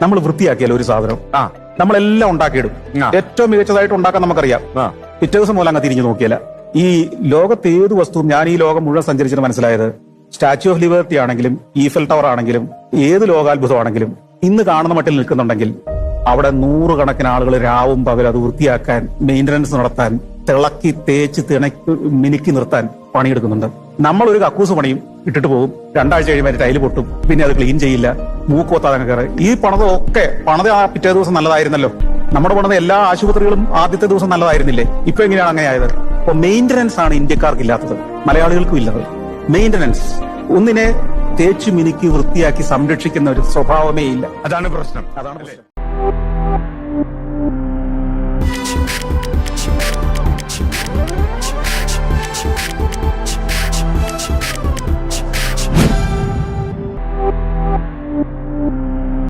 നമ്മൾ വൃത്തിയാക്കിയാലോ ഒരു സാധനം നമ്മളെല്ലാം ഉണ്ടാക്കിയിടും. ഏറ്റവും മികച്ചതായിട്ട് ഉണ്ടാക്കാൻ നമുക്കറിയാം. പിറ്റേ ദിവസം പോലെ അങ്ങ് തിരിഞ്ഞു നോക്കിയാല. ഈ ലോകത്ത് ഏത് വസ്തുവും, ഞാൻ ഈ ലോകം മുഴുവൻ സഞ്ചരിച്ചിട്ട് മനസ്സിലായത്, സ്റ്റാച്യു ഓഫ് ലിബർട്ടി ആണെങ്കിലും ഈഫൽ ടവർ ആണെങ്കിലും ഏത് ലോകാത്ഭുതമാണെങ്കിലും ഇന്ന് കാണുന്ന മട്ടിൽ നിൽക്കുന്നുണ്ടെങ്കിൽ അവിടെ നൂറുകണക്കിന് ആളുകൾ രാവും പകലും അത് വൃത്തിയാക്കാൻ, മെയിന്റനൻസ് നടത്താൻ, തിളക്കി തേച്ച് മിനുക്കി നിർത്താൻ പണിയെടുക്കുന്നുണ്ട്. നമ്മളൊരു കക്കൂസ് പണിയും ഇട്ടിട്ട് പോകും, 2 ആഴ്ച കഴിയുമ്പോൾ ടൈല് പൊട്ടും, പിന്നെ അത് ക്ലീൻ ചെയ്യില്ല, മൂക്കോത്താതെ കയറി. ഈ പണതൊക്കെ ആ പിറ്റേ ദിവസം നല്ലതായിരുന്നല്ലോ. നമ്മുടെ പണത് എല്ലാ ആശുപത്രികളും ആദ്യത്തെ ദിവസം നല്ലതായിരുന്നില്ലേ? ഇപ്പൊ എങ്ങനെയാണ് അങ്ങനെ ആയത്? അപ്പൊ മെയിന്റനൻസ് ആണ് ഇന്ത്യക്കാർക്ക് ഇല്ലാത്തത്, മലയാളികൾക്കും ഇല്ലത്. മെയിന്റനൻസ്, ഒന്നിനെ തേച്ചു മിനുക്കി വൃത്തിയാക്കി സംരക്ഷിക്കുന്ന ഒരു സ്വഭാവമേ ഇല്ല. അതാണ് പ്രശ്നം.